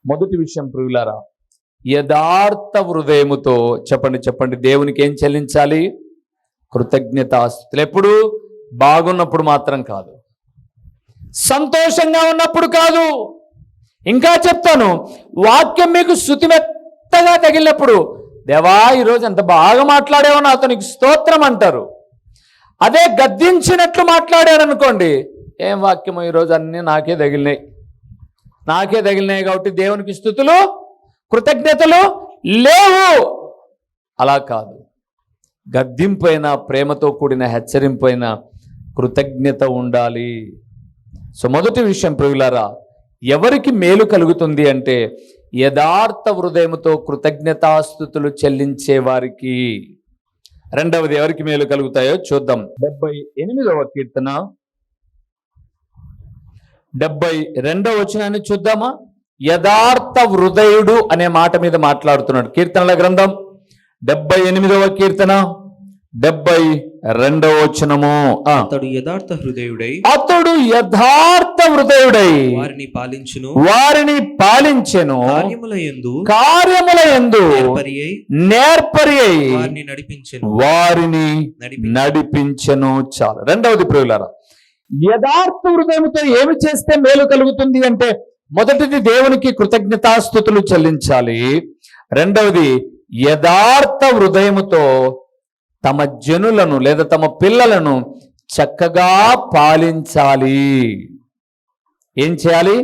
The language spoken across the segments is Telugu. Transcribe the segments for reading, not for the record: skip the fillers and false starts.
మొదటి విషయం ప్రియులారా, యథార్థ హృదయముతో చెప్పండి దేవునికి ఏం చెల్లించాలి? కృతజ్ఞతాస్తుతులు. ఎప్పుడు? బాగున్నప్పుడు మాత్రం కాదు, సంతోషంగా ఉన్నప్పుడు కాదు. ఇంకా చెప్తాను, వాక్యం మీకు శృతిమెత్తగా తగిలినప్పుడు, దేవా ఈరోజు ఎంత బాగా మాట్లాడేవో నాతో, నీకు స్తోత్రం అంటారు. అదే గద్దించినట్లు మాట్లాడారు అనుకోండి, ఏం వాక్యమో ఈరోజు అన్నీ నాకే తగిలినాయి కాబట్టి దేవునికి స్తుతులు కృతజ్ఞతలు లేవు. అలా కాదు, గద్దింపైన ప్రేమతో కూడిన హెచ్చరింపైన కృతజ్ఞత ఉండాలి. సో మొదటి విషయం ప్రియులారా, ఎవరికి మేలు కలుగుతుంది అంటే యథార్థ హృదయముతో కృతజ్ఞతాస్తుతులు చెల్లించే వారికి. రెండవది ఎవరికి మేలు కలుగుతాయో చూద్దాం. 78వ కీర్తన 72వ వచనాన్ని చూద్దామా? యథార్థ హృదయుడు అనే మాట మీద మాట్లాడుతున్నాడు. కీర్తనల గ్రంథం 78వ కీర్తన 72వ వచనము. అతడు యథార్థ హృదయుడై వారిని పాలించెను కార్యములయందు నేర్పరి అయి వారిని నడిపించెను. చాలు. రెండవది ప్రియులారా, యథార్థ హృదయముతో ఏమి చేస్తే మేలు కలుగుతుంది అంటే, మొదటిది దేవునికి కృతజ్ఞతాస్తుతులు చెల్లించాలి. రెండవది యథార్థ హృదయముతో తమ జనులను లేదా తమ పిల్లలను చక్కగా పాలించాలి. ఏం చేయాలి?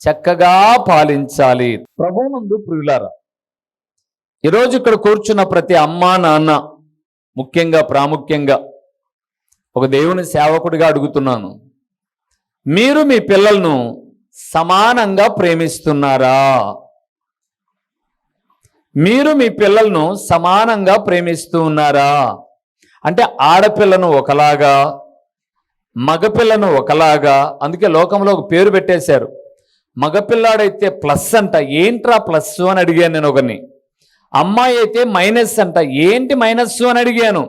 చక్కగా పాలించాలి. ప్రభువునందు ప్రియులారా, ఈరోజు ఇక్కడ కూర్చున్న ప్రతి అమ్మా నాన్న, ముఖ్యంగా ప్రాముఖ్యంగా ఒక దేవుని సేవకుడిగా అడుగుతున్నాను, మీరు మీ పిల్లలను సమానంగా ప్రేమిస్తున్నారా? మీరు మీ పిల్లలను సమానంగా ప్రేమిస్తూ ఉన్నారా? అంటే ఆడపిల్లను ఒకలాగా, మగపిల్లను ఒకలాగా. అందుకే లోకంలో ఒక పేరు పెట్టేశారు, మగపిల్లాడైతే ప్లస్ అంట. ఏంట్రా ప్లస్ అని అడిగాను నేను ఒకరిని. అమ్మాయి అయితే మైనస్ అంట. ఏంటి మైనస్ అని అడిగాను.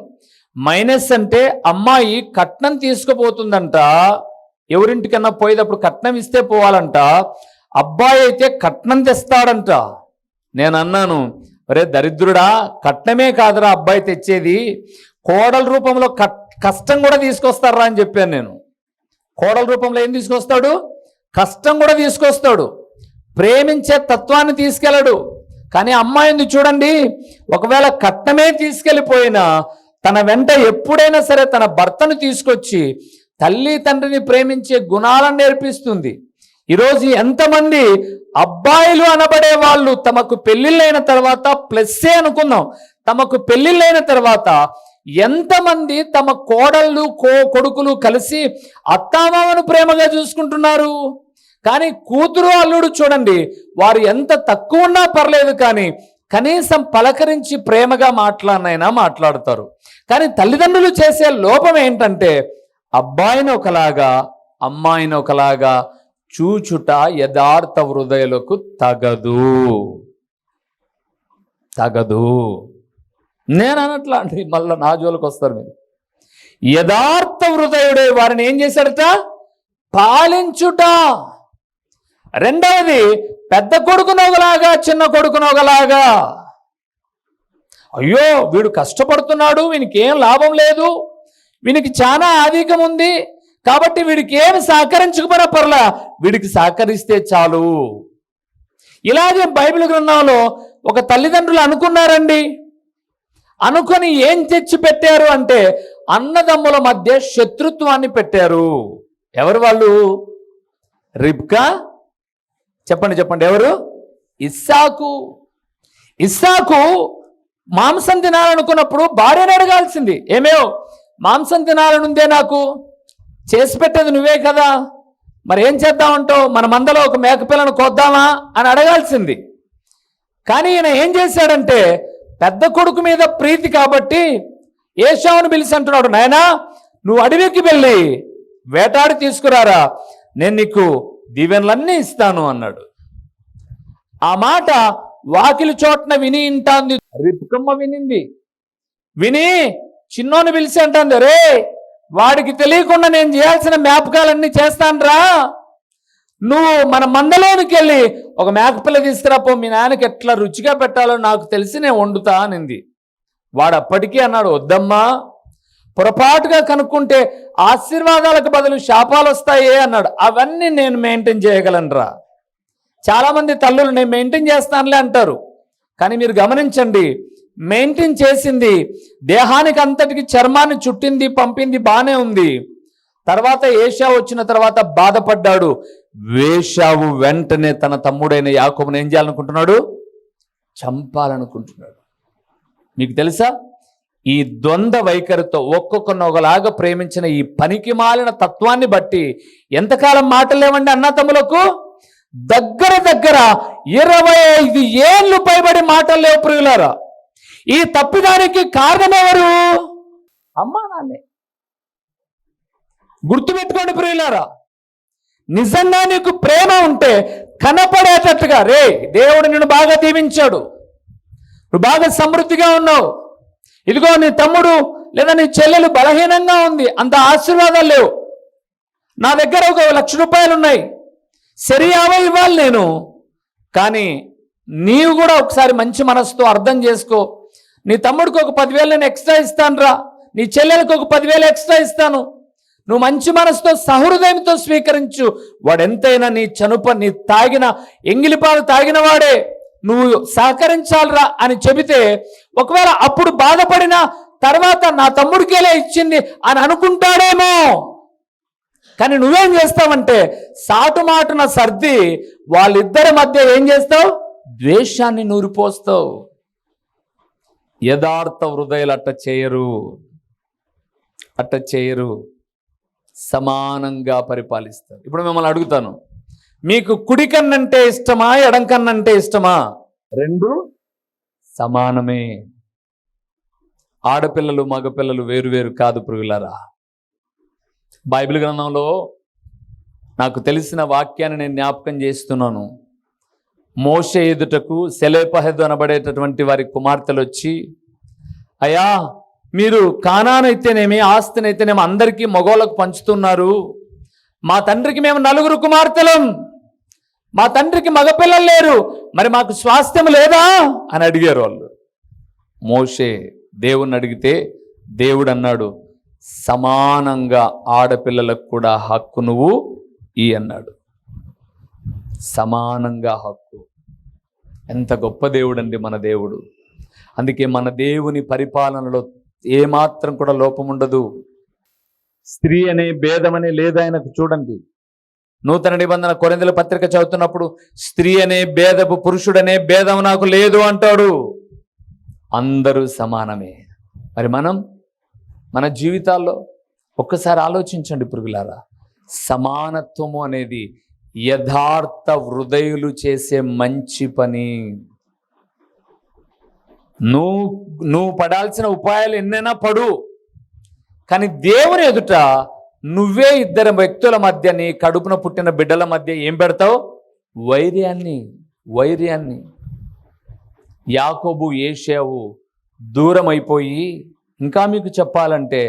మైనస్ అంటే అమ్మాయి కట్నం తీసుకుపోతుందంట, ఎవరింటికన్నా పోయేటప్పుడు కట్నం ఇస్తే పోవాలంట. అబ్బాయి అయితే కట్నం తెస్తాడంట. నేను అన్నాను, ఒరే దరిద్రుడా, కట్నమే కాదురా అబ్బాయి తెచ్చేది, కోడల రూపంలో కష్టం కూడా తీసుకొస్తారా అని చెప్పాను నేను. కోడల రూపంలో ఏం తీసుకొస్తాడు? కష్టం కూడా తీసుకొస్తాడు. ప్రేమించే తత్వాన్ని తీసుకెళ్ళడు. కానీ అమ్మాయిని చూడండి, ఒకవేళ కట్నమే తీసుకెళ్ళిపోయినా తన వెంట ఎప్పుడైనా సరే తన భర్తను తీసుకొచ్చి తల్లి తండ్రిని ప్రేమించే గుణాలను నేర్పిస్తుంది. ఈరోజు ఎంతమంది అబ్బాయిలు అనబడే వాళ్ళు తమకు పెళ్ళిళ్ళైన తర్వాత ప్లస్సే అనుకుందాం, తమకు పెళ్ళిళ్ళైన తర్వాత ఎంతమంది తమ కోడళ్ళు కొడుకులు కలిసి అత్తామామను ప్రేమగా చూసుకుంటున్నారు. కానీ కూతురు అల్లుడు చూడండి, వారు ఎంత తక్కువ ఉన్నా పర్లేదు, కానీ కనీసం పలకరించి ప్రేమగా మాట్లాడినైనా మాట్లాడతారు. కానీ తల్లిదండ్రులు చేసే లోపం ఏంటంటే, అబ్బాయిని ఒకలాగా అమ్మాయిని ఒకలాగా చూచుట యథార్థ హృదయులకు తగదు. నేను అనట్లా అండి, మళ్ళీ నా జోలికి వస్తారు మీరు. యథార్థ హృదయుడే వారిని ఏం చేశాడట? పాలించుట. రెండవది, పెద్ద కొడుకునొకలాగా చిన్న కొడుకునొకలాగా. అయ్యో వీడు కష్టపడుతున్నాడు, వీనికి ఏం లాభం లేదు, వీనికి చాలా ఆధిక్యం ఉంది కాబట్టి వీడికి ఏమి సహకరించకపోయినా పర్లా, వీడికి సహకరిస్తే చాలు. ఇలాగే బైబిల్ గ్రంథంలో ఒక తల్లిదండ్రులు అనుకున్నారండి. అనుకొని ఏం తెచ్చి పెట్టారు అంటే, అన్నదమ్ముల మధ్య శత్రుత్వాన్ని పెట్టారు. ఎవరు వాళ్ళు? రిబ్కా. చెప్పండి ఎవరు? ఇస్సాకు మాంసం తినాలనుకున్నప్పుడు భార్యను అడగాల్సింది, ఏమేవ్ మాంసం తినాలనుందే, నాకు చేసి పెట్టేది నువ్వే కదా, మరి ఏం చేద్దామంటావు, మన మందలో ఒక మేకపిల్లను కోద్దామా అని అడగాల్సింది. కానీ ఈయన ఏం చేశాడంటే, పెద్ద కొడుకు మీద ప్రీతి కాబట్టి ఏశావును పిలిచి అంటున్నాడు, నాయనా నువ్వు అడవికి వెళ్ళి వేటాడి తీసుకురారా, నేను నీకు దీవెనలన్నీ ఇస్తాను అన్నాడు. ఆ మాట వాకిలి చోట్న విని ఇంటాంది రిబ్కమ్మ. విని చిన్నోని పిలిచి అంటుంది, రే వాడికి తెలియకుండా నేను చేయాల్సిన జ్ఞాపకాలన్నీ చేస్తానురా, నువ్వు మన మందలోనికి వెళ్ళి ఒక మేకపిల్ల తీసుకురాపో, మీ నాన్నకి ఎట్లా రుచిగా పెట్టాలో నాకు తెలిసి నేను వండుతా అనింది. వాడు అప్పటికీ అన్నాడు, వద్దమ్మా, పొరపాటుగా కనుక్కుంటే ఆశీర్వాదాలకు బదులు శాపాలు వస్తాయే అన్నాడు. అవన్నీ నేను మెయింటైన్ చేయగలనురా. చాలామంది తల్లులు నేను మెయింటైన్ చేస్తానులే అంటారు, కానీ మీరు గమనించండి, మెయింటైన్ చేసింది దేహానికి అంతటికి చర్మాన్ని చుట్టింది, పంపింది, బాగానే ఉంది. తర్వాత ఏషావు వచ్చిన తర్వాత బాధపడ్డాడు. వేషావు వెంటనే తన తమ్ముడైన యాకోబుని ఏం చేయాలనుకుంటున్నాడు? చంపాలనుకుంటున్నాడు. మీకు తెలుసా, ఈ ద్వంద్వ వైఖరితో ఒక్కొక్కరిని ఒకలాగా ప్రేమించిన ఈ పనికి మాలిన తత్వాన్ని బట్టి ఎంతకాలం మాటలు లేవండి అన్న తమ్ములకు? దగ్గర 25 ఏళ్ళు పైబడి మాటలు లేవు ప్రియులారా. ఈ తప్పిదానికి కారణం ఎవరు? అమ్మా నాన్నే. గుర్తుపెట్టుకోండి ప్రియులారా, నిజంగా నీకు ప్రేమ ఉంటే కనపడేటట్టుగా, రే దేవుడు నిన్ను బాగా దీవించాడు, నువ్వు బాగా సమృద్ధిగా ఉన్నావు, ఇదిగో నీ తమ్ముడు లేదా నీ చెల్లెలు బలహీనంగా ఉంది, అంత ఆశీర్వాదాలు లేవు, నా దగ్గర ఒక 1,00,000 రూపాయలు ఉన్నాయి, సరియావా ఇవ్వాలి నేను, కానీ నీవు కూడా ఒకసారి మంచి మనసుతో అర్థం చేసుకో, నీ తమ్ముడికి ఒక 10,000 నేను ఎక్స్ట్రా ఇస్తాను రా, నీ చెల్లెలకు ఒక 10,000 ఎక్స్ట్రా ఇస్తాను, నువ్వు మంచి మనసుతో సహృదయంతో స్వీకరించు, వాడెంతైనా నీ నీ తాగిన ఎంగిలిపాలు తాగిన వాడే, నువ్వు సహకరించాలిరా అని చెబితే, ఒకవేళ అప్పుడు బాధపడిన తర్వాత నా తమ్ముడికేలే ఇచ్చింది అని అనుకుంటాడేమో, కానీ నువ్వేం చేస్తావంటే సాటుమాటున సర్ది వాళ్ళిద్దరి మధ్య ఏం చేస్తావు? ద్వేషాన్ని నూరిపోస్తావు. యథార్థ హృదయాలు అట్ట చేయరు, సమానంగా పరిపాలిస్తారు. ఇప్పుడు మిమ్మల్ని అడుగుతాను, మీకు కుడి కన్నంటే ఇష్టమా, ఎడం కన్నంటే ఇష్టమా? రెండు సమానమే. ఆడపిల్లలు మగపిల్లలు వేరువేరు కాదు ప్రియులారా. బైబిల్ గ్రంథంలో నాకు తెలిసిన వాక్యాన్ని నేను జ్ఞాపకం చేస్తున్నాను. మోషే ఎదుటకు సెలోపహదు అనబడేటటువంటి వారి కుమార్తెలు వచ్చి, అయ్యా మీరు కానానైతేనేమి ఆస్తినైతేనేమి అందరికీ మగోళ్ళకు పంచుతున్నారు, మా తండ్రికి మేము 4 కుమార్తెలం, మా తండ్రికి మగపిల్లలు లేరు, మరి మాకు స్వాస్థ్యం లేదా అని అడిగారు వాళ్ళు. మోషే దేవుణ్ణి అడిగితే దేవుడు అన్నాడు, సమానంగా ఆడపిల్లలకు కూడా హక్కు నువ్వు అన్నాడు. సమానంగా హక్కు. ఎంత గొప్ప దేవుడు అండి మన దేవుడు. అందుకే మన దేవుని పరిపాలనలో ఏమాత్రం కూడా లోపం ఉండదు. స్త్రీ అనే భేదమనే లేదు ఆయనకు. చూడండి, నూతన నిబంధన కొరింథీయుల పత్రిక చదువుతున్నప్పుడు స్త్రీ అనే భేదపు, పురుషుడనే భేదం నాకు లేదు అంటాడు. అందరూ సమానమే. మరి మన జీవితాల్లో ఒక్కసారి ఆలోచించండి పురుగులారా, సమానత్వము అనేది యథార్థ హృదయులు చేసే మంచి పని. నువ్వు పడాల్సిన ఉపాయాలు ఎన్నైనా పడు, కానీ దేవుని ఎదుట నువ్వే 2 వ్యక్తుల మధ్య, నీ కడుపున పుట్టిన బిడ్డల మధ్య ఏం పెడతావు? వైర్యాన్ని. యాకోబు ఏశావు దూరం అయిపోయి, ఇంకా మీకు చెప్పాలంటే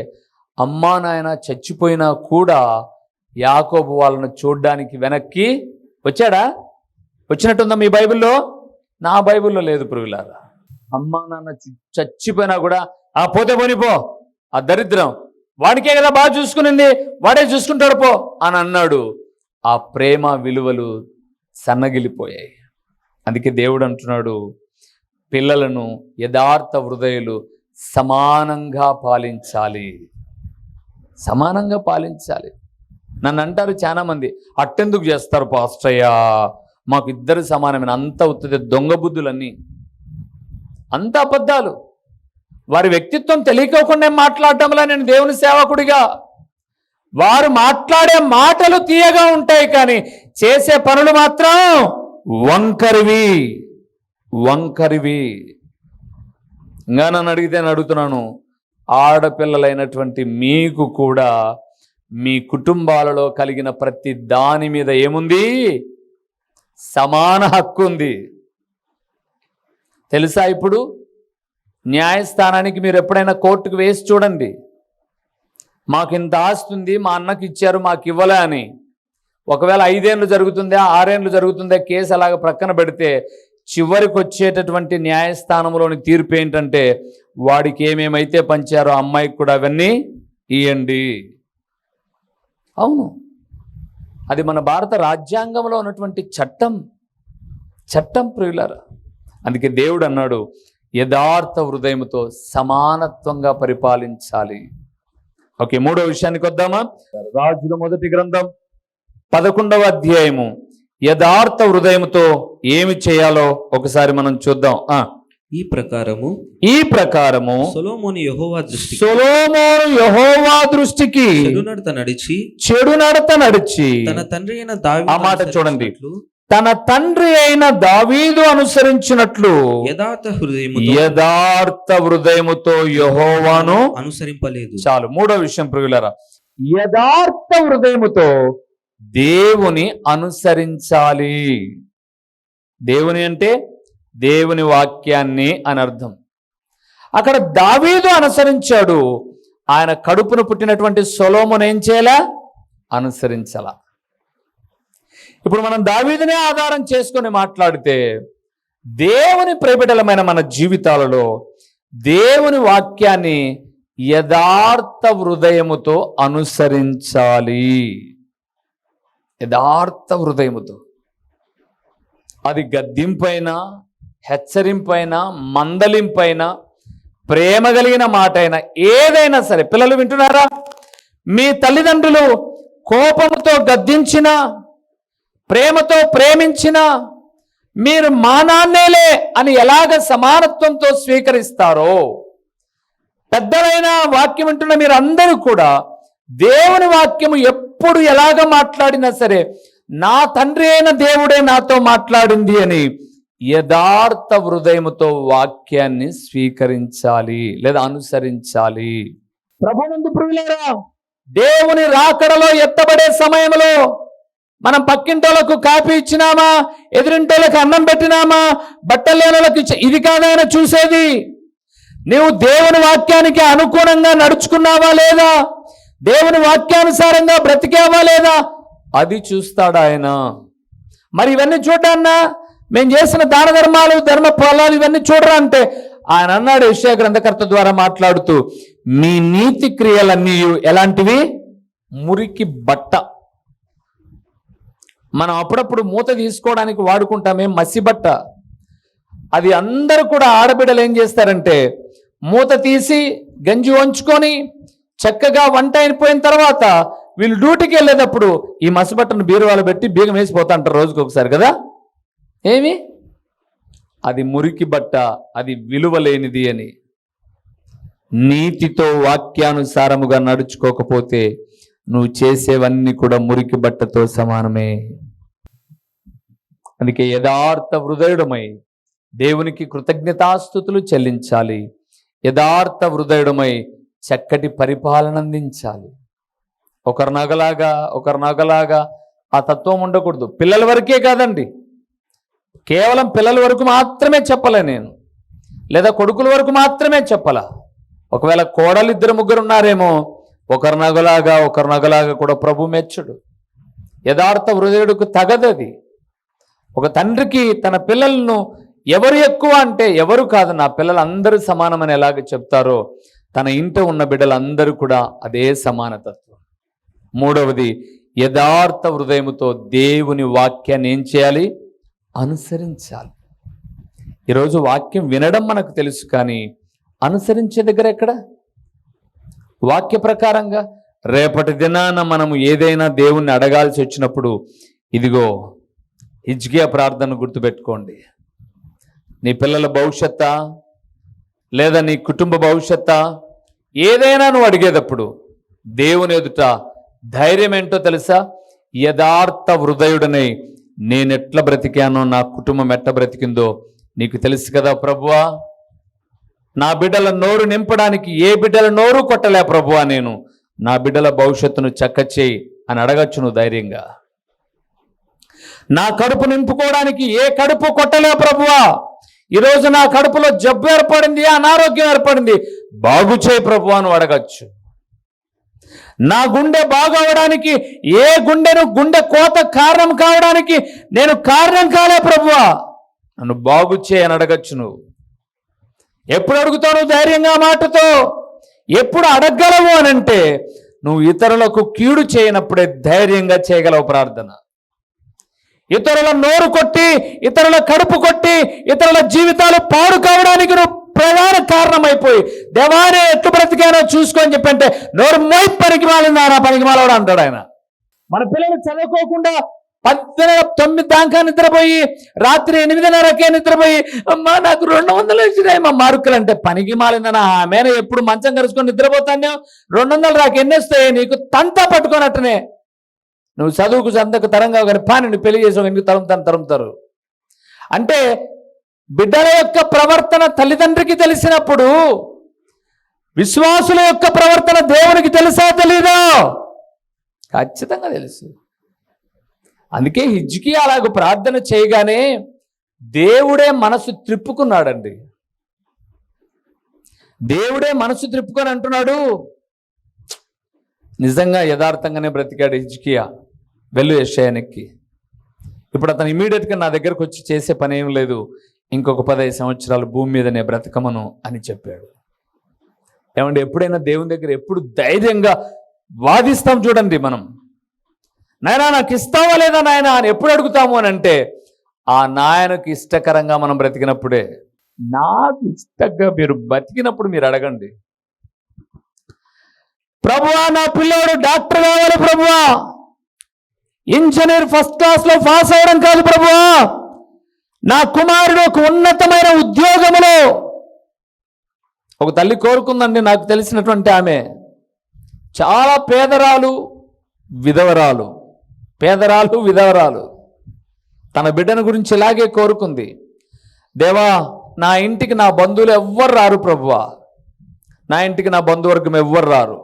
అమ్మా నాయన చచ్చిపోయినా కూడా యాకోబు వాళ్ళను చూడ్డానికి వెనక్కి వచ్చాడా? వచ్చినట్టుందా మీ బైబిల్లో? నా బైబిల్లో లేదు ప్రియులారా. అమ్మా నాన్న చచ్చిపోయినా కూడా ఆ పోతే పోనిపో, ఆ దరిద్రం వాడికే కదా బాగా చూసుకునింది, వాడే చూసుకుంటాడు పో అని అన్నాడు. ఆ ప్రేమ విలువలు సన్నగిలిపోయాయి. అందుకే దేవుడు అంటున్నాడు, పిల్లలను యథార్థ హృదయులు సమానంగా పాలించాలి. నన్ను అంటారు చాలామంది, అట్టెందుకు చేస్తారు పాస్టయ్య, మాకు 2 సమానమైన, అంత ఉత్తది దొంగ బుద్ధులన్నీ, అంత అబద్ధాలు. వారి వ్యక్తిత్వం తెలియకోకుండా మాట్లాడటంలా నేను దేవుని సేవకుడిగా, వారు మాట్లాడే మాటలు తీయగా ఉంటాయి, కానీ చేసే పనులు మాత్రం వంకరివి. ఇంకా నన్ను అడిగితే నేను అడుగుతున్నాను, ఆడపిల్లలైనటువంటి మీకు కూడా మీ కుటుంబాలలో కలిగిన ప్రతి దాని మీద ఏముంది? సమాన హక్కు ఉంది. తెలుసా? ఇప్పుడు న్యాయస్థానానికి మీరు ఎప్పుడైనా కోర్టుకు వేసి చూడండి, మాకు ఇంత ఆస్తుంది, మా అన్నకి ఇచ్చారు మాకు ఇవ్వలే అని. ఒకవేళ 5 ఏళ్ళు జరుగుతుందా 6 ఏళ్ళు జరుగుతుందా కేసు అలాగ ప్రక్కన పెడితే చివరికి వచ్చేటటువంటి న్యాయస్థానంలోని తీర్పు ఏంటంటే వాడికి ఏమేమైతే పంచారో అమ్మాయికి కూడా అవన్నీ ఇవ్వండి. అవును, అది మన భారత రాజ్యాంగంలో ఉన్నటువంటి చట్టం ప్రియులారా. అందుకే దేవుడు అన్నాడు యథార్థ హృదయముతో సమానత్వంగా పరిపాలించాలి. ఓకే, 3వ విషయానికి వద్దామా? రాజుల మొదటి గ్రంథం 11వ అధ్యాయము యథార్థ హృదయముతో ఏమి చేయాలో ఒకసారి మనం చూద్దాం. ఈ ప్రకారము సొలొమోను యెహోవా దృష్టికి చెడు నడత నడిచి తన తండ్రి అయిన దావీదు ఆ మాట చూడండి, తన తండ్రి అయిన దావీదు అనుసరించినట్లు యథార్థ హృదయముతో యెహోవాను అనుసరింపలేదు. చాలు. 3వ విషయం ప్రియులారా, యథార్థ హృదయముతో దేవుని అనుసరించాలి. దేవుని అంటే దేవుని వాక్యాన్ని అని అర్థం. అక్కడ దావీదు అనుసరించాడు, ఆయన కడుపును పుట్టినటువంటి సొలొమోను ఏం చేయాలా? అనుసరించాల. ఇప్పుడు మనం దావీదునే ఆధారం చేసుకొని మాట్లాడితే దేవుని ప్రియబిడ్డలమైన మన జీవితాలలో దేవుని వాక్యాన్ని యథార్థ హృదయముతో అనుసరించాలి. యథార్థ హృదయముతో. అది గద్దింపైనా, హెచ్చరింపైనా, మందలింపైనా, ప్రేమ కలిగిన మాట అయినా, ఏదైనా సరే. పిల్లలు వింటున్నారా? మీ తల్లిదండ్రులు కోపంతో గద్దించినా, ప్రేమతో ప్రేమించినా మీరు మా నాన్నేలే అని ఎలాగ సమానత్వంతో స్వీకరిస్తారో, పెద్దలైన వాక్యం వింటున్న మీరు అందరూ కూడా దేవుని వాక్యము ఎప్పుడు ఎలాగ మాట్లాడినా సరే నా తండ్రి అయిన దేవుడే నాతో మాట్లాడింది అని యథార్థ హృదయముతో వాక్యాన్ని స్వీకరించాలి లేదా అనుసరించాలి. ప్రభునందు ప్రియులారా, దేవుని రాకడలో ఎత్తబడే సమయంలో మనం పక్కింటోళ్ళకు కాపీ ఇచ్చినామా, ఎదురింటోళ్ళకి అన్నం పెట్టినామా, బట్టలు లేనోళ్ళకి ఇది కాదైనా చూసేది. నీవు దేవుని వాక్యానికి అనుగుణంగా నడుచుకున్నావా లేదా, దేవుని వాక్యానుసారంగా బ్రతికావా లేదా, అది చూస్తాడు ఆయన. మరి ఇవన్నీ చూడన్నా మేము చేసిన దాన ధర్మాలు, ధర్మ ఫలాలు ఇవన్నీ చూడరా అంటే ఆయన అన్నాడు యెషయా గ్రంథకర్త ద్వారా మాట్లాడుతూ, మీ నీతి క్రియలన్నీ ఎలాంటివి? మురికి బట్ట. మనం అప్పుడప్పుడు మూత తీసుకోవడానికి వాడుకుంటామే మసిబట్ట. అది అందరూ కూడా ఆడబిడ్డలు ఏం చేస్తారంటే మూత తీసి గంజి వంచుకొని చక్కగా వంట అయిపోయిన తర్వాత వీళ్ళు డ్యూటీకి వెళ్ళేటప్పుడు ఈ మసిబట్టను బీరువాలో పెట్టి బీగం వేసిపోతా అంటారు రోజుకి ఒకసారి కదా. ఏమి అది మురికి బట్ట, అది విలువలేనిది అని. నీతితో వాక్యానుసారముగా నడుచుకోకపోతే నువ్వు చేసేవన్నీ కూడా మురికి బట్టతో సమానమే. అందుకే యథార్థ హృదయుడమై దేవునికి కృతజ్ఞతాస్తుతులు చెల్లించాలి. యథార్థ హృదయుడమై చక్కటి పరిపాలన అందించాలి. ఒకరి నగలాగా ఆ తత్వం ఉండకూడదు. పిల్లల వరకే కాదండి, కేవలం పిల్లల వరకు మాత్రమే చెప్పలే నేను, లేదా కొడుకుల వరకు మాత్రమే చెప్పలా. ఒకవేళ కోడలు 2-3 ఉన్నారేమో, ఒకరి నగలాగా కూడా ప్రభు మెచ్చడు. యథార్థ హృదయుడికి తగదది. ఒక తండ్రికి తన పిల్లలను ఎవరు ఎక్కువ అంటే ఎవరు కాదు, నా పిల్లలు అందరూ సమానమని ఎలాగ చెప్తారో తన ఇంట ఉన్న బిడ్డలందరూ కూడా అదే సమానతత్వం. 3వది, యథార్థ హృదయముతో దేవుని వాక్యాన్ని ఏం చేయాలి? అనుసరించాలి. ఈరోజు వాక్యం వినడం మనకు తెలుసు, కానీ అనుసరించే దగ్గర ఎక్కడ? వాక్య ప్రకారంగా రేపటి దినాన మనము ఏదైనా దేవుణ్ణి అడగాల్సి వచ్చినప్పుడు ఇదిగో హిజ్కియా ప్రార్థన గుర్తుపెట్టుకోండి. నీ పిల్లల భవిష్యత్తా లేదా నీ కుటుంబ భవిష్యత్తా ఏదైనా నువ్వు అడిగేటప్పుడు దేవుని ఎదుట ధైర్యం ఏంటో తెలుసా? యథార్థ హృదయుడనై నేనెట్లా బ్రతికానో, నా కుటుంబం ఎట్లా బ్రతికిందో నీకు తెలుసు కదా ప్రభువా. నా బిడ్డల నోరు నింపడానికి ఏ బిడ్డల నోరు కొట్టలే ప్రభువా, నేను నా బిడ్డల భవిష్యత్తును చక్కచేయి అని అడగచ్చు నువ్వు ధైర్యంగా. నా కడుపు నింపుకోవడానికి ఏ కడుపు కొట్టలే ప్రభువా, ఈరోజు నా కడుపులో జబ్బు ఏర్పడింది, అనారోగ్యం ఏర్పడింది, బాగు చేయి ప్రభువా నువ్వు అడగచ్చు. నా గుండె బాగవడానికి ఏ గుండె కోత కారణం కావడానికి నేను కారణం కాలే ప్రభువా, నన్ను బాగు చేయని అడగచ్చు. నువ్వు ఎప్పుడు అడుగుతావు? నువ్వు ధైర్యంగా మాటతో ఎప్పుడు అడగగలవు అనంటే నువ్వు ఇతరులకు కీడు చేయనప్పుడే ధైర్యంగా చేయగలవు ప్రార్థన. ఇతరుల నోరు కొట్టి, ఇతరుల కడుపు కొట్టి, ఇతరుల జీవితాలు పాడు కావడానికి నువ్వు ప్రధాన కారణమైపోయి దేవానే ఎట్లు బ్రతికానో చూసుకొని చెప్పంటే నోరు మోయి పనికి మాలిందా పనికి మాలవడా అంటాడు ఆయన. మన పిల్లలు చదువుకోకుండా 9 దాకా నిద్రపోయి రాత్రి 8:30కే నిద్రపోయి అమ్మా నాకు 200 వచ్చినాయి మా మార్కులు అంటే పనికి మాలిందనా? ఆమెను ఎప్పుడు మంచం కరుచుకొని నిద్రపోతానే 200 రాక ఎన్ని వస్తాయి నీకు? తంతా పట్టుకోనట్టనే నువ్వు చదువుకు చందకు తరంగా కానీ పాని నువ్వు పెళ్లి చేసావు ఎందుకు తరుముతారు అంటే బిడ్డల యొక్క ప్రవర్తన తల్లిదండ్రికి తెలిసినప్పుడు విశ్వాసుల యొక్క ప్రవర్తన దేవునికి తెలుసా తెలీదా? ఖచ్చితంగా తెలుసు. అందుకే హిజ్కియా అలాగ ప్రార్థన చేయగానే దేవుడే మనసు త్రిప్పుకున్నాడండి. దేవుడే మనసు త్రిప్పుకొని అంటున్నాడు, నిజంగా యథార్థంగానే బ్రతికాడు హిజ్కియా, వెళ్ళు యెషయానికి. ఇప్పుడు అతను ఇమీడియట్గా నా దగ్గరకు వచ్చి చేసే పని ఏం లేదు, ఇంకొక 15 సంవత్సరాలు భూమి మీదనే బ్రతకమను అని చెప్పాడు. ఏమంటే ఎప్పుడైనా దేవుని దగ్గర ఎప్పుడు ధైర్యంగా వాదిస్తాం చూడండి మనం. నాయనా నాకు ఇస్తావా లేదా నాయన అని ఎప్పుడు అడుగుతాము అని అంటే ఆ నాయనకు ఇష్టకరంగా మనం బ్రతికినప్పుడే. నాకు ఇష్టంగా మీరు బతికినప్పుడు మీరు అడగండి, ప్రభువా నా పిల్లోడు డాక్టర్ కావాలి ప్రభువా, ఇంజనీర్ ఫస్ట్ క్లాస్లో పాస్ అవ్వడం కాదు ప్రభువా, నా కుమారుడు ఒక ఉన్నతమైన ఉద్యోగములో. ఒక తల్లి కోరుకుందండి, నాకు తెలిసినటువంటి ఆమె చాలా పేదరాలు విధవరాలు తన బిడ్డను గురించి ఇలాగే కోరుకుంది, దేవా నా ఇంటికి నా బంధువులు ఎవ్వరు రారు ప్రభువా, నా ఇంటికి నా బంధువర్గం ఎవ్వరు రారు,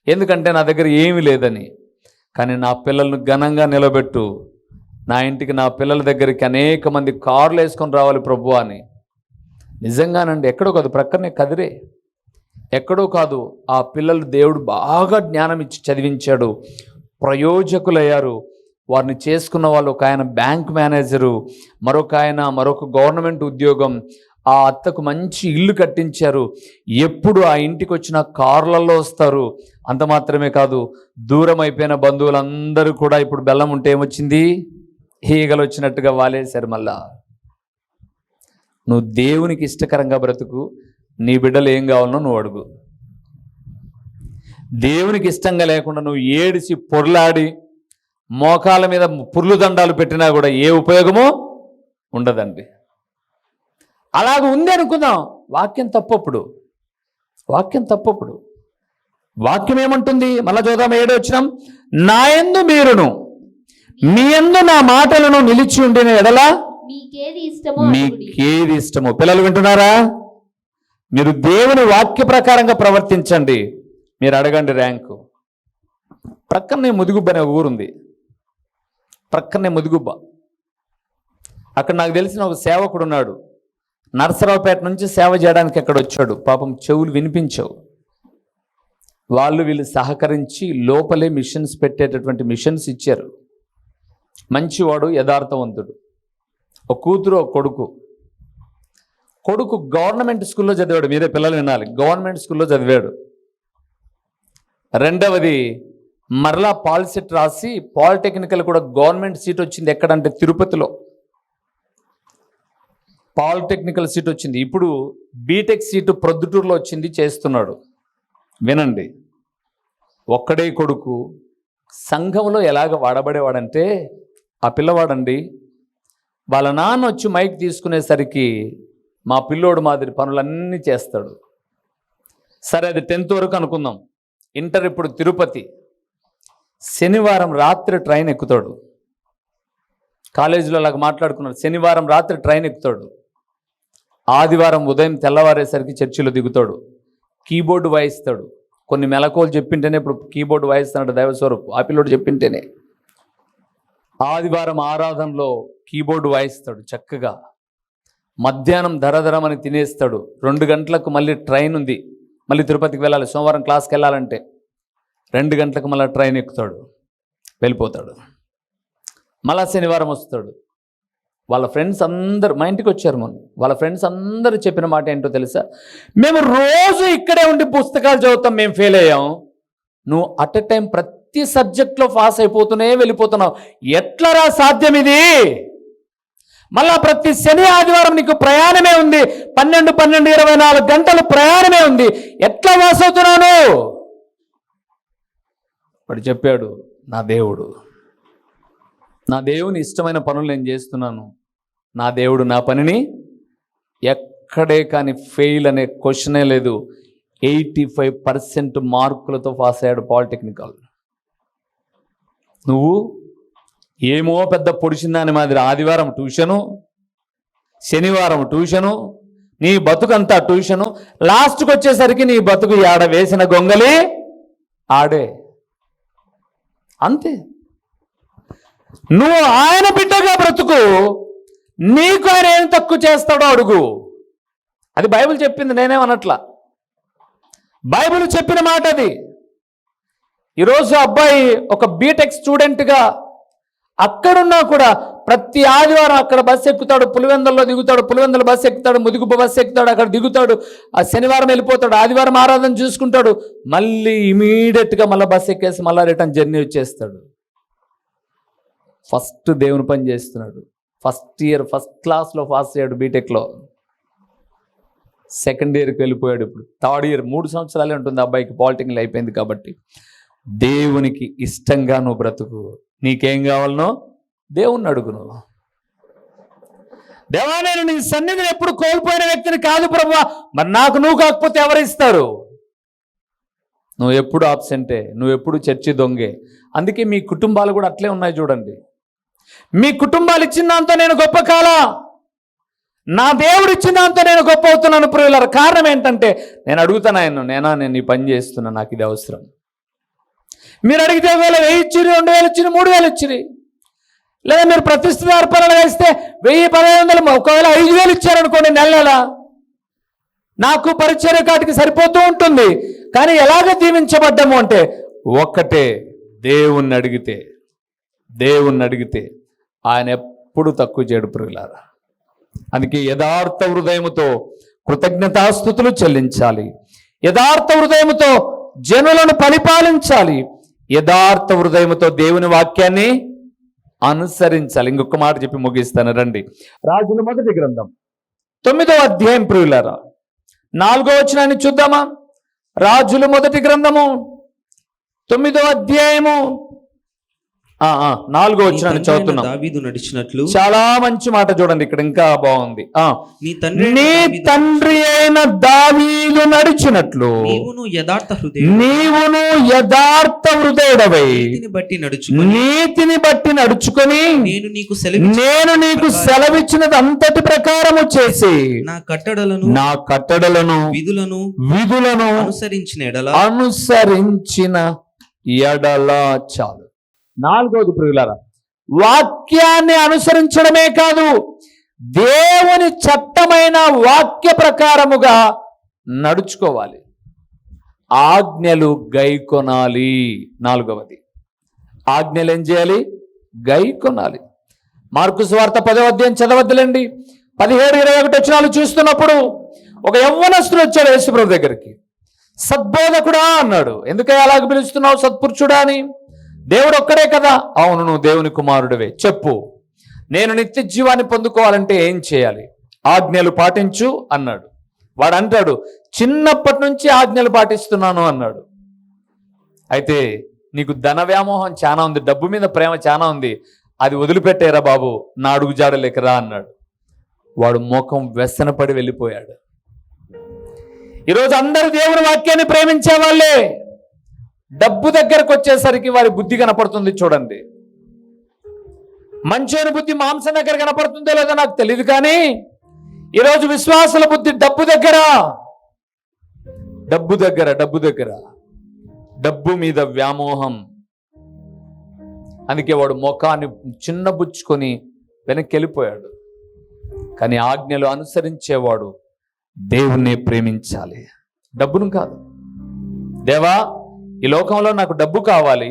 ఎందుకంటే నా దగ్గర ఏమీ లేదని. కానీ నా పిల్లలను ఘనంగా నిలబెట్టు, నా ఇంటికి నా పిల్లల దగ్గరికి అనేక మంది కార్లు వేసుకొని రావాలి ప్రభు అని. నిజంగానండి, ఎక్కడో కాదు, ప్రక్కనే కదిరే, ఎక్కడో కాదు. ఆ పిల్లలు దేవుడు బాగా జ్ఞానం ఇచ్చి చదివించాడు, ప్రయోజకులయ్యారు. వారిని చేసుకున్న వాళ్ళు ఒక ఆయన బ్యాంక్ మేనేజరు, మరొక గవర్నమెంట్ ఉద్యోగం. ఆ అత్తకు మంచి ఇల్లు కట్టించారు. ఎప్పుడు ఆ ఇంటికి వచ్చిన కార్లలో వస్తారు. అంత మాత్రమే కాదు, దూరం అయిపోయిన బంధువులందరూ కూడా ఇప్పుడు బెల్లం ఉంటే ఏమొచ్చింది, ఈగలు వచ్చినట్టుగా వాలేశారు. మళ్ళా నువ్వు దేవునికి ఇష్టకరంగా బ్రతుకు, నీ బిడ్డలు ఏం కావాలనో నువ్వు అడుగు. దేవునికి ఇష్టంగా లేకుండా నువ్వు ఏడిసి పొర్లాడి మోకాల మీద పుర్లు దండాలు పెట్టినా కూడా ఏ ఉపయోగమో ఉండదండి. అలాగ ఉంది అనుకుందాం, వాక్యం తప్పప్పుడు. వాక్యం ఏమంటుంది? మళ్ళా చూద్దాం, 7వ వచనం, నా యందు మీరును మీ యందు నా మాటలను నిలిచి ఉండిన ఎడల మీకేది ఇష్టమో. పిల్లలు వింటున్నారా? మీరు దేవుని వాక్య ప్రకారంగా ప్రవర్తించండి, మీరు అడగండి ర్యాంకు. ప్రక్కనే ముదుగుబ్బ అనే ఊరుంది, ప్రక్కనే ముదుగుబ్బ. అక్కడ నాకు తెలిసిన ఒక సేవకుడు ఉన్నాడు, నరసరావుపేట నుంచి సేవ చేయడానికి అక్కడ వచ్చాడు. పాపం చెవులు వినిపించవు. వీళ్ళు సహకరించి లోపలే మిషన్స్ పెట్టేటటువంటి మిషన్స్ ఇచ్చారు. మంచివాడు, యథార్థవంతుడు. ఒక కూతురు ఒక కొడుకు గవర్నమెంట్ స్కూల్లో చదివాడు. మీరే పిల్లలు వినాలి, గవర్నమెంట్ స్కూల్లో చదివాడు. రెండవది మరలా పాలిసెట్ రాసి పాలిటెక్నికల్ కూడా గవర్నమెంట్ సీట్ వచ్చింది. ఎక్కడంటే తిరుపతిలో పాలిటెక్నికల్ సీట్ వచ్చింది. ఇప్పుడు బీటెక్ సీటు ప్రొద్దుటూరులో వచ్చింది, చేస్తున్నాడు. వినండి, ఒక్కడే కొడుకు సంఘంలో ఎలాగ వాడబడేవాడంటే, ఆ పిల్లవాడండి వాళ్ళ నాన్న వచ్చి మైక్ తీసుకునేసరికి మా పిల్లోడు మాదిరి పనులన్నీ చేస్తాడు. సరే, అది 10th వరకు అనుకుందాం. ఇంటర్ ఇప్పుడు తిరుపతి. శనివారం రాత్రి ట్రైన్ ఎక్కుతాడు. కాలేజీలో అలాగ మాట్లాడుకున్నాడు. శనివారం రాత్రి ట్రైన్ ఎక్కుతాడు, ఆదివారం ఉదయం తెల్లవారేసరికి చర్చిలో దిగుతాడు, కీబోర్డు వాయిస్తాడు. కొన్ని మెలకువలు చెప్పింటేనే ఇప్పుడు కీబోర్డు వాయిస్తున్నాడు దైవస్వరూపు. ఆ పిల్లోడు చెప్పింటేనే ఆదివారం ఆరాధనలో కీబోర్డు వాయిస్తాడు చక్కగా. మధ్యాహ్నం ధరధరమని తినేస్తాడు. 2 గంటలకు మళ్ళీ ట్రైన్ ఉంది, మళ్ళీ తిరుపతికి వెళ్ళాలి. సోమవారం క్లాస్కి వెళ్ళాలంటే 2 గంటలకు మళ్ళీ ట్రైన్ ఎక్కుతాడు, వెళ్ళిపోతాడు. మళ్ళా శనివారం వస్తాడు. వాళ్ళ ఫ్రెండ్స్ అందరు మా ఇంటికి వచ్చారు మొన్న. వాళ్ళ ఫ్రెండ్స్ అందరూ చెప్పిన మాట ఏంటో తెలుసా? మేము రోజు ఇక్కడే ఉండి పుస్తకాలు చదువుతాం, మేము ఫెయిల్ అయ్యాం. నువ్వు అట్ ఎ టైం ప్రతి సబ్జెక్ట్లో పాస్ అయిపోతూనే వెళ్ళిపోతున్నావు. ఎట్లరా సాధ్యం ఇది? మళ్ళా ప్రతి శని ఆదివారం నీకు ప్రయాణమే ఉంది, 12, 24 గంటలు ప్రయాణమే ఉంది. ఎట్లా పాస్ అవుతున్నాను? వాడు చెప్పాడు, నా దేవుని ఇష్టమైన పనులు నేను చేస్తున్నాను. నా దేవుడు నా పనిని ఎక్కడే కానీ ఫెయిల్ అనే క్వశ్చనే లేదు. 85% మార్కులతో పాస్ అయ్యాడు పాలిటెక్నికల్. నువ్వు ఏమో పెద్ద పొడిచిందాని మాదిరి ఆదివారం ట్యూషను, శనివారం ట్యూషను, నీ బతుకంతా ట్యూషను. లాస్ట్కి వచ్చేసరికి నీ బతుకు ఆడ వేసిన గొంగలి ఆడే. అంతే. నువ్వు ఆయన బిడ్డగా బ్రతుకు, నీకు ఆయన ఏం తక్కువ చేస్తాడో అడుగు. అది బైబిల్ చెప్పింది, నేనేమనట్లా. బైబిల్ చెప్పిన మాట అది. ఈరోజు అబ్బాయి ఒక బీటెక్ స్టూడెంట్గా అక్కడున్నా కూడా ప్రతి ఆదివారం అక్కడ బస్సు ఎక్కుతాడు, పులివెందుల్లో దిగుతాడు, పులివెందుల బస్సు ఎక్కుతాడు, ముదిగుబ్బ బస్సు ఎక్కుతాడు, అక్కడ దిగుతాడు, ఆ శనివారం వెళ్ళిపోతాడు, ఆదివారం ఆరాధన చూసుకుంటాడు, మళ్ళీ ఇమీడియట్గా మళ్ళీ బస్సు ఎక్కేసి మళ్ళీ రిటర్న్ జర్నీ వచ్చేస్తాడు. ఫస్ట్ దేవుని పని చేస్తున్నాడు. ఫస్ట్ ఇయర్ ఫస్ట్ క్లాస్లో పాస్ అయ్యాడు బీటెక్లో. సెకండ్ ఇయర్కి వెళ్ళిపోయాడు. ఇప్పుడు థర్డ్ ఇయర్, 3 సంవత్సరాలే ఉంటుంది అబ్బాయికి, పాలిటెక్నిక్ అయిపోయింది కాబట్టి. దేవునికి ఇష్టంగా నువ్వు బ్రతుకు. నీకేం కావాలనో దేవుణ్ణి అడుగు. నువ్వు దేవా, నేను నీ సన్నిధిని ఎప్పుడు కోల్పోయిన వ్యక్తిని కాదు ప్రభువా, మరి నాకు నువ్వు కాకపోతే ఎవరు ఇస్తారు? నువ్వు ఎప్పుడు ఆబ్సెంటే, నువ్వు ఎప్పుడు చర్చి దొంగే. అందుకే మీ కుటుంబాలు కూడా అట్లే ఉన్నాయి చూడండి. మీ కుటుంబాలు ఇచ్చిన దాంతో నేను గొప్ప కాలా, నా దేవుడు ఇచ్చిన దాంతో నేను గొప్ప అవుతున్నాను ప్రియులారా. కారణం ఏంటంటే నేను అడుగుతాను ఆయన, నేను ఈ పని చేస్తున్నా, నాకు ఇది అవసరం. మీరు అడిగితే 1000 ఇచ్చిరి, 2000 ఇచ్చిరి, 3000 ఇచ్చిరి. లేదా మీరు ప్రతిష్ఠిత అర్పణలు వేస్తే 1000, 1500, ఒకవేళ 5000 ఇచ్చారనుకోండి నెల, నాకు పరిచర్య కాటికి సరిపోతూ ఉంటుంది. కానీ ఎలాగ దీవించబడ్డాము అంటే ఒక్కటే, దేవుణ్ణి అడిగితే ఆయన ఎప్పుడు తక్కువ చేయడు ప్రియులారా. అందుకే యథార్థ హృదయముతో కృతజ్ఞతాస్తుతులు చెల్లించాలి, యథార్థ హృదయముతో జనులను పరిపాలించాలి, యథార్థ హృదయముతో దేవుని వాక్యాన్ని అనుసరించాలి. ఇంకొక మాట చెప్పి ముగిస్తాను రండి. రాజుల మొదటి గ్రంథం 9వ అధ్యాయం ప్రియులారా, 4వ వచనాన్ని చూద్దామా? రాజుల మొదటి గ్రంథము 9వ అధ్యాయము 4వ వచనాన్ని చదువుతున్నాం. దావీదు నడిచినట్లు. చాలా మంచి మాట చూడండి, ఇక్కడ ఇంకా బాగుంది. నీ తండ్రి అయిన దావీదు నడిచినట్లు నీవును యథార్థ హృదయుడవై నీతిని బట్టి నడుచుకొని నేను నీకు సెలవిచ్చినది అంతటి ప్రకారము చేసి నా కట్టడలను విధులను అనుసరించిన ఎడల చాలు. 4వది ప్రియులారా, వాక్యాన్ని అనుసరించడమే కాదు, దేవుని చట్టమైన వాక్య ప్రకారముగా నడుచుకోవాలి, ఆజ్ఞలు గైకొనాలి. 4వది, ఆజ్ఞలు ఏం చేయాలి? గైకొనాలి. మార్కు సువార్త 10వ అధ్యాయం చదవద్దులేండి, 17-21 వచనాలు చూస్తున్నప్పుడు ఒక యవ్వనస్తుడు వచ్చాడు యేసుప్రభు దగ్గరికి. సద్బోధకుడా అన్నాడు. ఎందుకై అలాగ పిలుస్తున్నావు సత్పురుషుడా అని? దేవుడు ఒక్కడే కదా. అవును, నువ్వు దేవుని కుమారుడివే. చెప్పు, నేను నిత్య జీవాన్ని పొందుకోవాలంటే ఏం చేయాలి? ఆజ్ఞలు పాటించు అన్నాడు. వాడు అంటాడు, చిన్నప్పటి నుంచి ఆజ్ఞలు పాటిస్తున్నాను అన్నాడు. అయితే నీకు ధన వ్యామోహం చాలా ఉంది, డబ్బు మీద ప్రేమ చాలా ఉంది, అది వదిలిపెట్టేరా బాబు, నా అడుగు జాడలేకరా అన్నాడు. వాడు ముఖం వ్యసనపడి వెళ్ళిపోయాడు. ఈరోజు అందరూ దేవుని వాక్యాన్ని ప్రేమించే వాళ్ళే, డబ్బు దగ్గరకు వచ్చేసరికి వారి బుద్ధి కనపడుతుంది. చూడండి, మంచోని బుద్ధి మాంసం దగ్గర కనపడుతుందో లేదో నాకు తెలియదు, కానీ ఈరోజు విశ్వాసుల బుద్ధి డబ్బు దగ్గర, డబ్బు మీద వ్యామోహం. అందుకే వాడు ముఖాన్ని చిన్నబుచ్చుకొని వెనక్కి వెళ్ళిపోయాడు. కానీ ఆజ్ఞలు అనుసరించేవాడు దేవుణ్ణి ప్రేమించాలి, డబ్బును కాదు. దేవా, ఈ లోకంలో నాకు డబ్బు కావాలి,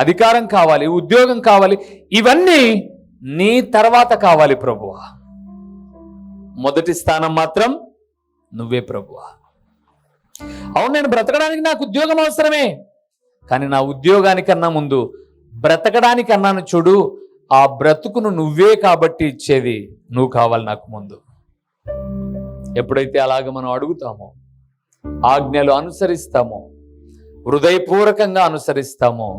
అధికారం కావాలి, ఉద్యోగం కావాలి, ఇవన్నీ నీ తర్వాత కావాలి ప్రభువా. మొదటి స్థానం మాత్రం నువ్వే ప్రభువా. అవును, నేను బ్రతకడానికి నాకు ఉద్యోగం అవసరమే, కానీ నా ఉద్యోగానికన్నా ముందు బ్రతకడానికన్నాను చూడు, ఆ బ్రతుకును నువ్వే కాబట్టి ఇచ్చేది నువ్వు కావాలి నాకు ముందు. ఎప్పుడైతే అలాగ మనం అడుగుతామో, ఆజ్ఞలు అనుసరిస్తామో, హృదయపూర్వకంగా అనుసరిస్తామో,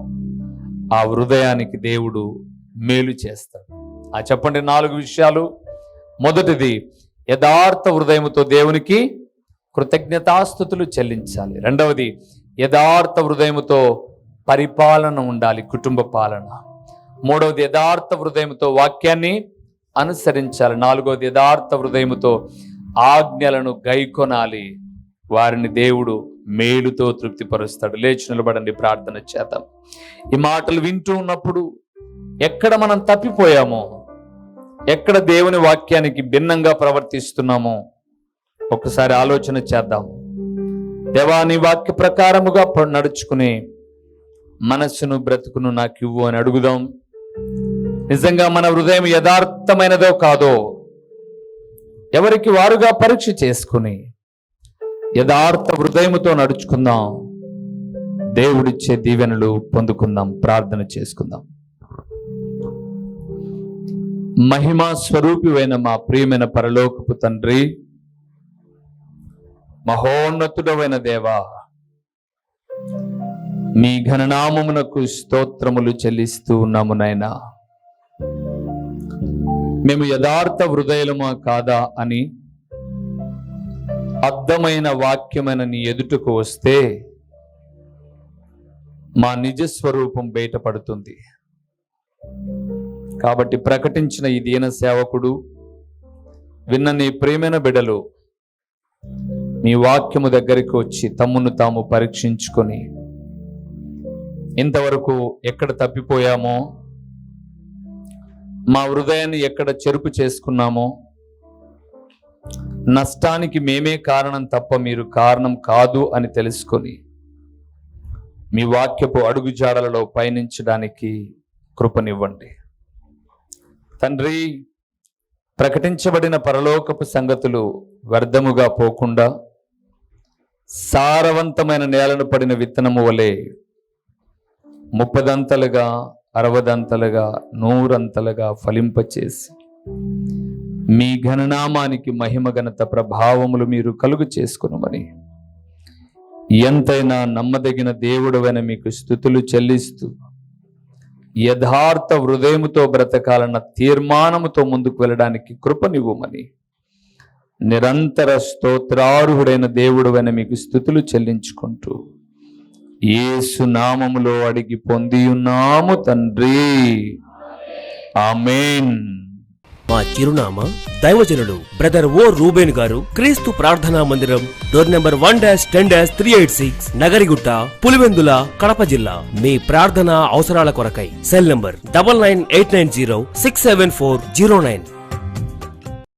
ఆ హృదయానికి దేవుడు మేలు చేస్తాడు. చెప్పండి 4 విషయాలు. మొదటిది, యథార్థ హృదయముతో దేవునికి కృతజ్ఞతాస్తుతులు చెల్లించాలి. రెండవది, యథార్థ హృదయముతో పరిపాలన ఉండాలి, కుటుంబ పాలన. మూడవది, యథార్థ హృదయముతో వాక్యాన్ని అనుసరించాలి. నాలుగవది, యథార్థ హృదయముతో ఆజ్ఞలను గైకొనాలి. వారిని దేవుడు మేలుతో తృప్తిపరుస్తాడు. లేచి నిలబడండి, ప్రార్థన చేద్దాం. ఈ మాటలు వింటూ ఉన్నప్పుడు ఎక్కడ మనం తప్పిపోయామో, ఎక్కడ దేవుని వాక్యానికి భిన్నంగా ప్రవర్తిస్తున్నామో ఒకసారి ఆలోచన చేద్దాం. దేవా, నీ వాక్య ప్రకారముగా నడుచుకునే మనస్సును, బ్రతుకును నాకు ఇవ్వు అని అడుగుదాం. నిజంగా మన హృదయం యథార్థమైనదో కాదో ఎవరికి వారుగా పరీక్ష చేసుకుని యథార్థ హృదయముతో నడుచుకుందాం. దేవుడిచ్చే దీవెనలు పొందుకుందాం. ప్రార్థన చేసుకుందాం. మహిమా స్వరూపివైన మా ప్రియమైన పరలోకపు తండ్రి, మహోన్నతుడమైన దేవా, మీ ఘననామమునకు స్తోత్రములు చెల్లిస్తూ ఉన్నాము నాయనా. మేము యథార్థ హృదయలమా కాదా అని అర్థమైన వాక్యమైన నీ ఎదుటకు వస్తే మా నిజ స్వరూపం బయటపడుతుంది. కాబట్టి ప్రకటించిన ఈ దీన సేవకుడు, విన్న నీ ప్రియమైన బిడ్డలు మీ వాక్యము దగ్గరికి వచ్చి తమ్మును తాము పరీక్షించుకొని ఇంతవరకు ఎక్కడ తప్పిపోయామో, మా హృదయాన్ని ఎక్కడ చెరుపు చేసుకున్నామో, నష్టానికి మేమే కారణం తప్ప మీరు కారణం కాదు అని తెలుసుకొని మీ వాక్యపు అడుగుజాడలలో పయనించడానికి కృపనివ్వండి తండ్రి. ప్రకటించబడిన పరలోకపు సంగతులు వ్యర్థముగా పోకుండా సారవంతమైన నేలను పడిన విత్తనము వలె 30 60 100 ఫలింపచేసి మీ ఘననామానికి మహిమ ఘనత ప్రభావములు మీరు కలుగు చేసుకునమని ఎంతైనా నమ్మదగిన దేవుడవైన మీకు స్తుతులు చెల్లిస్తూ యథార్థ హృదయముతో బ్రతకాలన్న తీర్మానముతో ముందుకు వెళ్ళడానికి కృపనివ్వమని నిరంతర స్తోత్రార్హుడైన దేవుడవైన మీకు స్తుతులు చెల్లించుకుంటూ యేసు నామములో అడిగి పొంది ఉన్నాము తండ్రి, ఆమేన్. మా చిరునామా దైవజనుడు బ్రదర్ ఓ రూబేన్ గారు, క్రీస్తు ప్రార్థనా మందిరం, డోర్ నెంబర్ 1-10-386, నగరిగుట్ట, పులివెందుల, కడప జిల్లా. మీ ప్రార్థన అవసరాల కొరకై సెల్ నంబర్ 9989067409.